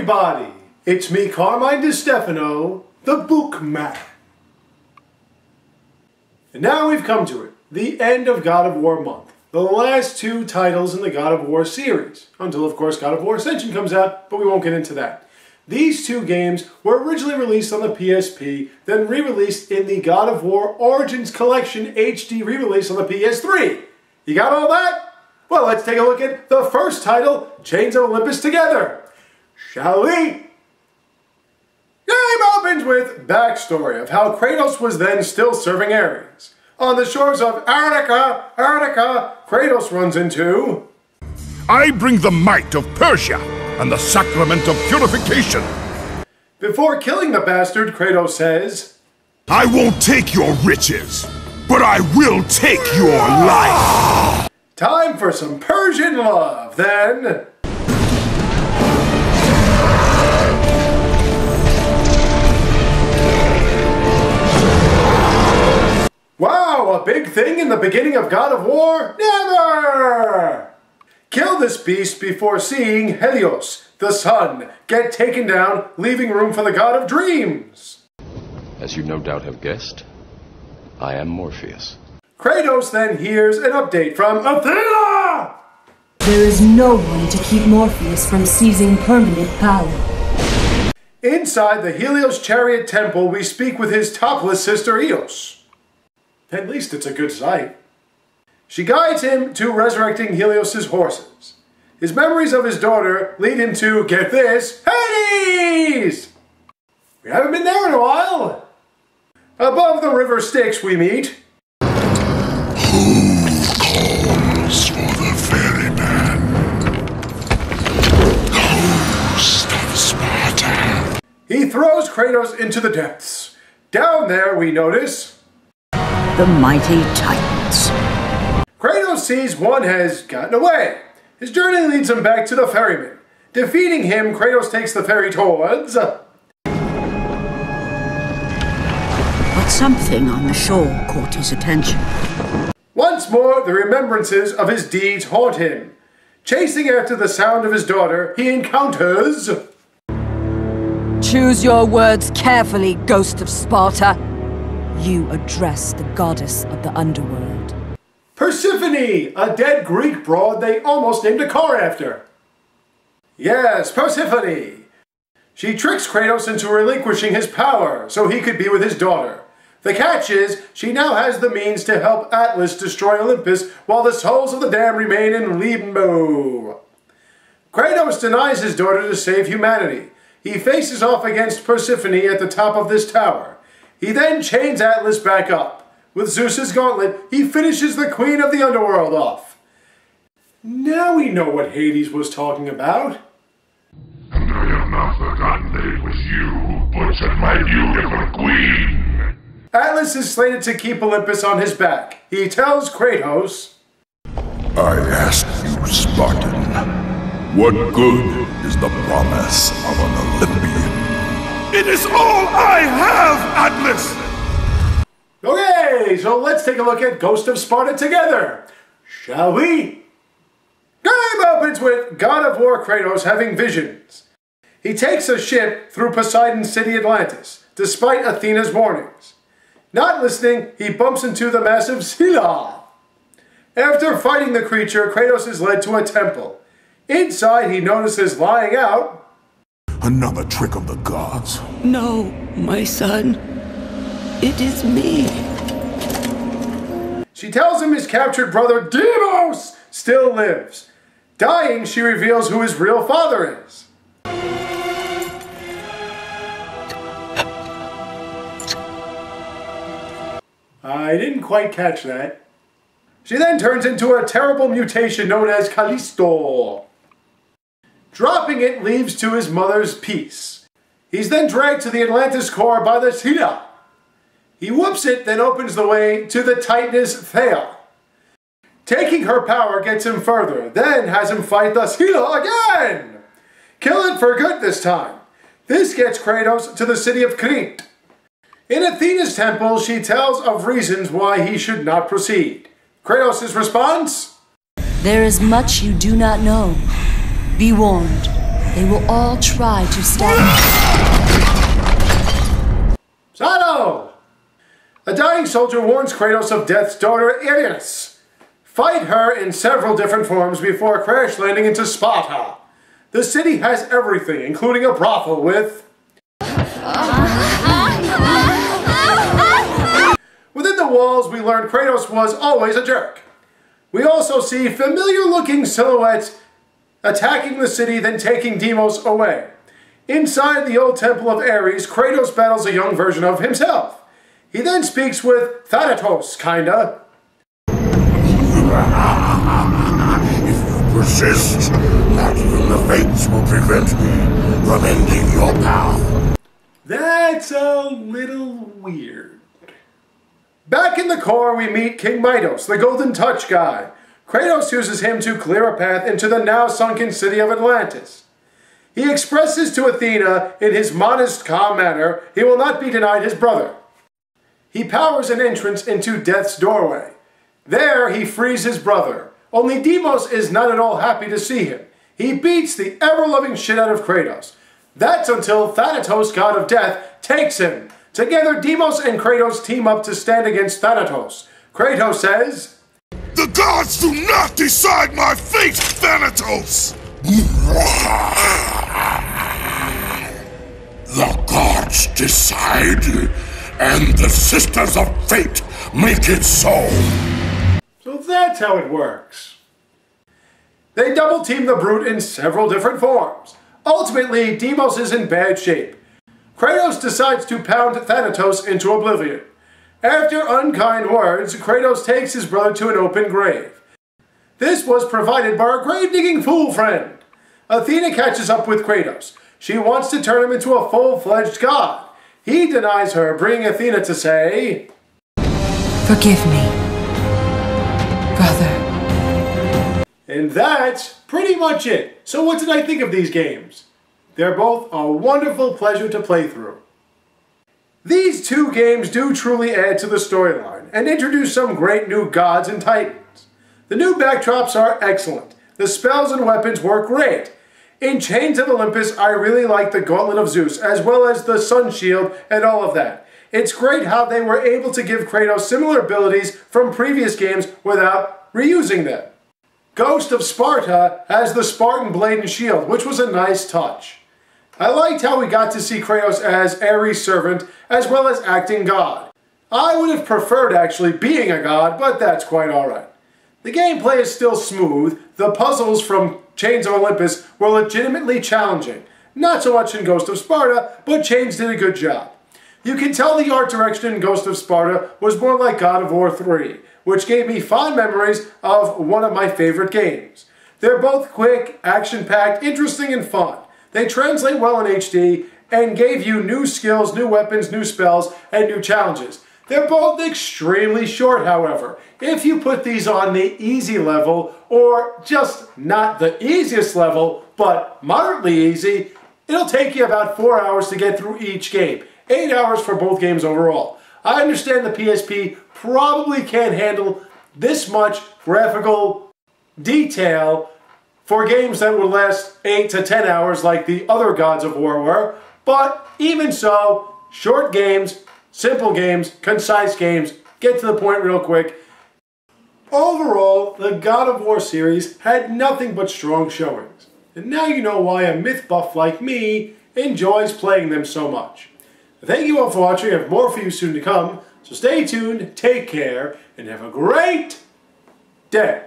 everybody! It's me, Carmine DiStefano, the Bookman. And now we've come to it, the end of God of War month. The last two titles in the God of War series. Until, of course, God of War Ascension comes out, but we won't get into that. These two games were originally released on the PSP, then re-released in the God of War Origins Collection HD re-release on the PS3. You got all that? Well, let's take a look at the first title, Chains of Olympus together. Shall we? Game opens with backstory of how Kratos was then still serving Ares. On the shores of Arnica, Kratos runs into... I bring the might of Persia and the sacrament of purification. Before killing the bastard, Kratos says... I won't take your riches, but I will take your life. Time for some Persian love, then... Wow, a big thing in the beginning of God of War? Never! Kill this beast before seeing Helios, the sun, get taken down, leaving room for the god of dreams. As you no doubt have guessed, I am Morpheus. Kratos then hears an update from Athena! There is no one to keep Morpheus from seizing permanent power. Inside the Helios chariot temple, we speak with his topless sister Eos. At least it's a good sight. She guides him to resurrecting Helios' horses. His memories of his daughter lead him to, get this, Hades! We haven't been there in a while. Above the river Styx we meet... Who calls for the ferryman? Ghost of Sparta. He throws Kratos into the depths. Down there we notice... the mighty Titans. Kratos sees one has gotten away. His journey leads him back to the ferryman. Defeating him, Kratos takes the ferry towards... But something on the shore caught his attention. Once more, the remembrances of his deeds haunt him. Chasing after the sound of his daughter, he encounters... Choose your words carefully, Ghost of Sparta. You address the goddess of the underworld. Persephone, a dead Greek broad they almost named a car after. Yes, Persephone. She tricks Kratos into relinquishing his power so he could be with his daughter. The catch is, she now has the means to help Atlas destroy Olympus while the souls of the damned remain in limbo. Kratos denies his daughter to save humanity. He faces off against Persephone at the top of this tower. He then chains Atlas back up. With Zeus's gauntlet, he finishes the queen of the underworld off. Now we know what Hades was talking about. And I have not forgotten that it was you who butchered my beautiful queen. Atlas is slated to keep Olympus on his back. He tells Kratos, I ask you, Spartan, what good is the promise of an Olympian? It is all I have, Atlas! Okay, so let's take a look at Ghost of Sparta together. Shall we? Game opens with God of War Kratos having visions. He takes a ship through Poseidon's city Atlantis, despite Athena's warnings. Not listening, he bumps into the massive Scylla. After fighting the creature, Kratos is led to a temple. Inside, he notices lying out... Another trick of the gods. No, my son. It is me. She tells him his captured brother, Deimos, still lives. Dying, she reveals who his real father is. I didn't quite catch that. She then turns into a terrible mutation known as Callisto. Dropping it leaves to his mother's peace. He's then dragged to the Atlantis core by the Scylla. He whoops it, then opens the way to the Titaness Thea. Taking her power gets him further, then has him fight the Scylla again! Kill it for good this time. This gets Kratos to the city of Crete. In Athena's temple, she tells of reasons why he should not proceed. Kratos' response? There is much you do not know. Be warned. They will all try to stop me. Sato! A dying soldier warns Kratos of Death's daughter, Ilias. Fight her in several different forms before crash landing into Sparta. The city has everything, including a brothel with... Within the walls, we learned Kratos was always a jerk. We also see familiar-looking silhouettes attacking the city, then taking Deimos away. Inside the old temple of Ares, Kratos battles a young version of himself. He then speaks with Thanatos, kinda. If you persist, not even the fates will prevent me from ending your path. That's a little weird. Back in the core, we meet King Midos, the Golden Touch guy. Kratos uses him to clear a path into the now sunken city of Atlantis. He expresses to Athena, in his modest, calm manner, he will not be denied his brother. He powers an entrance into Death's doorway. There, he frees his brother. Only Deimos is not at all happy to see him. He beats the ever-loving shit out of Kratos. That's until Thanatos, god of death, takes him. Together, Deimos and Kratos team up to stand against Thanatos. Kratos says, The gods do not decide my fate, Thanatos! The gods decide, and the Sisters of Fate make it so. So that's how it works. They double-team the Brute in several different forms. Ultimately, Deimos is in bad shape. Kratos decides to pound Thanatos into oblivion. After unkind words, Kratos takes his brother to an open grave. This was provided by our grave-digging fool friend. Athena catches up with Kratos. She wants to turn him into a full-fledged god. He denies her, bringing Athena to say, Forgive me, brother. And that's pretty much it. So what did I think of these games? They're both a wonderful pleasure to play through. These two games do truly add to the storyline and introduce some great new gods and titans. The new backdrops are excellent. The spells and weapons work great. In Chains of Olympus, I really like the Gauntlet of Zeus, as well as the Sun Shield and all of that. It's great how they were able to give Kratos similar abilities from previous games without reusing them. Ghost of Sparta has the Spartan Blade and Shield, which was a nice touch. I liked how we got to see Kratos as Ares' servant, as well as acting God. I would have preferred actually being a god, but that's quite alright. The gameplay is still smooth. The puzzles from Chains of Olympus were legitimately challenging. Not so much in Ghost of Sparta, but Chains did a good job. You can tell the art direction in Ghost of Sparta was more like God of War 3, which gave me fond memories of one of my favorite games. They're both quick, action-packed, interesting, and fun. They translate well in HD and gave you new skills, new weapons, new spells, and new challenges. They're both extremely short, however. If you put these on the easy level, or just not the easiest level, but moderately easy, it'll take you about 4 hours to get through each game. 8 hours for both games overall. I understand the PSP probably can't handle this much graphical detail for games that would last 8 to 10 hours like the other Gods of War were, but even so, short games, simple games, concise games, get to the point real quick. Overall, the God of War series had nothing but strong showings, and now you know why a myth buff like me enjoys playing them so much. Thank you all for watching. I have more for you soon to come, so stay tuned, take care, and have a great day.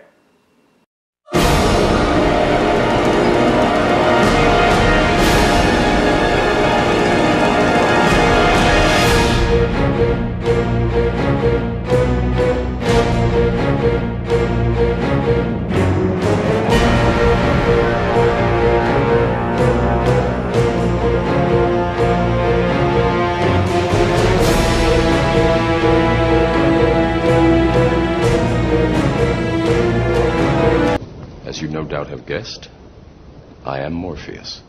As you no doubt have guessed, I am Morpheus.